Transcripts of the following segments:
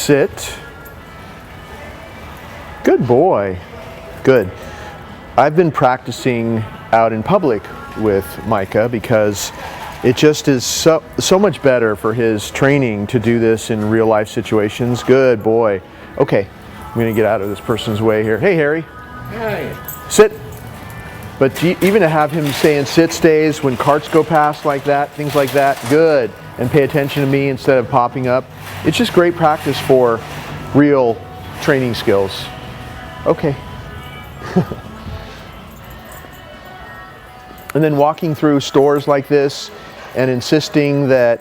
Sit. Good boy. Good. I've been practicing out in public with Micah because it just is so much better for his training to do this in real life situations. Good boy. Okay, I'm going to get out of this person's way here. Hey, Harry. Hi. Sit. But even to have him stay in sit stays when carts go past like that, things like that, good. And pay attention to me instead of popping up. It's just great practice for real training skills. Okay. And then walking through stores like this and insisting that,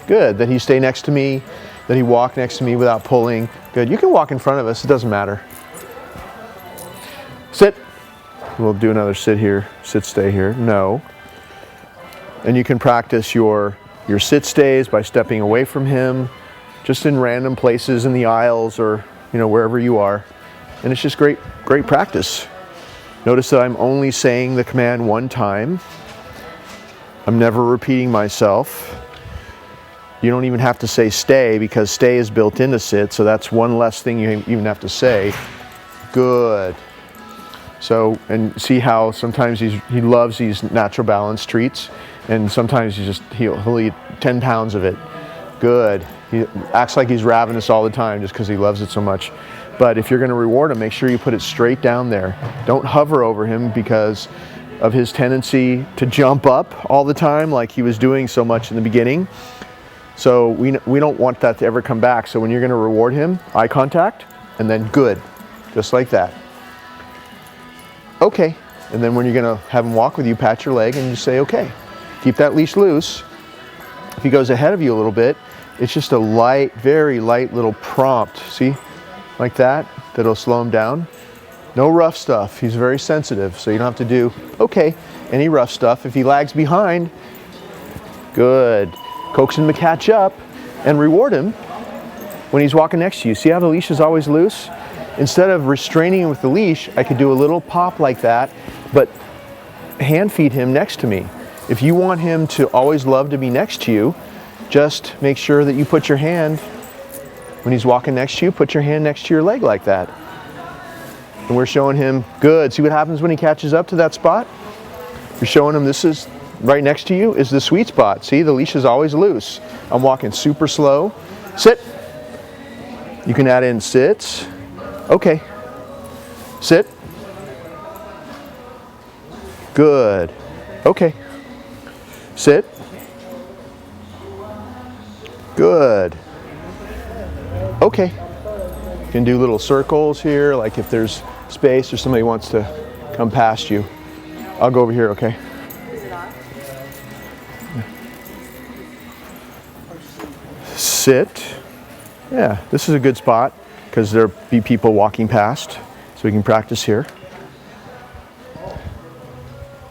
good, that he stay next to me, that he walk next to me without pulling. Good, you can walk in front of us, it doesn't matter. Sit. We'll do another sit here, sit, stay here. No. And you can practice your sit stays by stepping away from him, just in random places in the aisles or wherever you are. And it's just great practice. Notice that I'm only saying the command one time. I'm never repeating myself. You don't even have to say stay because stay is built into sit, so that's one less thing you even have to say. Good. So, and see how sometimes he loves these natural balance treats, and sometimes he'll eat 10 pounds of it. Good. He acts like he's ravenous all the time just because he loves it so much. But if you're going to reward him, make sure you put it straight down there. Don't hover over him because of his tendency to jump up all the time like he was doing so much in the beginning. So we don't want that to ever come back. So when you're going to reward him, eye contact, and then good, just like that. Okay. And then when you're going to have him walk with you, pat your leg and just say, okay. Keep that leash loose. If he goes ahead of you a little bit, it's just a light, very light little prompt. See? Like that, that'll slow him down. No rough stuff. He's very sensitive, so you don't have to do, okay, any rough stuff. If he lags behind, good. Coax him to catch up and reward him when he's walking next to you. See how the leash is always loose? Instead of restraining him with the leash, I could do a little pop like that, but hand feed him next to me. If you want him to always love to be next to you, just make sure that you put your hand, when he's walking next to you, put your hand next to your leg like that. And we're showing him, good. See what happens when he catches up to that spot? You're showing him this is right next to you is the sweet spot. See, the leash is always loose. I'm walking super slow. Sit. You can add in sits. Okay. Sit. Good. Okay. Sit. Good. Okay. You can do little circles here, like if there's space or somebody wants to come past you. I'll go over here, okay? Is it on? Sit. Yeah, this is a good spot because there'll be people walking past, so we can practice here.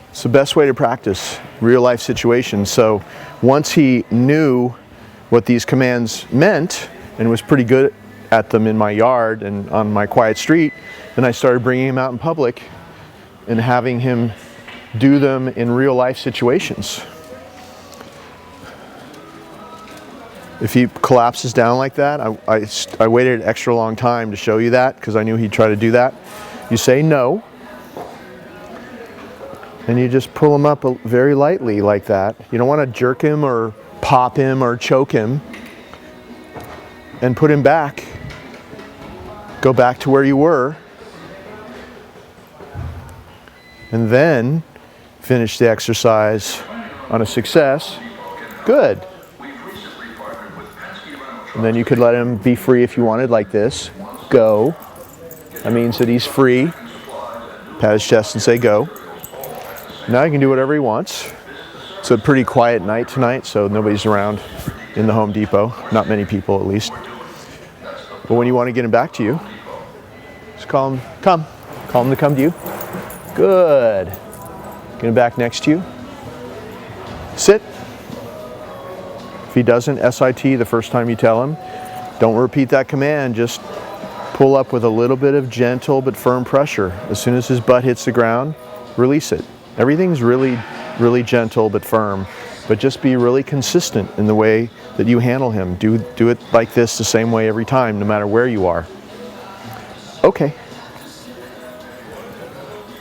It's the best way to practice real life situations. So once he knew what these commands meant and was pretty good at them in my yard and on my quiet street, then I started bringing him out in public and having him do them in real life situations. If he collapses down like that, I waited an extra long time to show you that because I knew he'd try to do that. You say no, and you just pull him up very lightly like that. You don't want to jerk him or pop him or choke him, and put him back. Go back to where you were, and then finish the exercise on a success. Good. And then you could let him be free if you wanted, like this. Go. That means that he's free. Pat his chest and say go. Now he can do whatever he wants. It's a pretty quiet night tonight, so nobody's around in the Home Depot. Not many people, at least. But when you want to get him back to you, just call him, come. Call him to come to you. Good. Get him back next to you. Sit. If he doesn't SIT the first time you tell him, don't repeat that command. Just pull up with a little bit of gentle but firm pressure. As soon as his butt hits the ground, release it. Everything's really, really gentle but firm. but just be really consistent in the way that you handle him. Do it like this the same way every time, no matter where you are. Okay.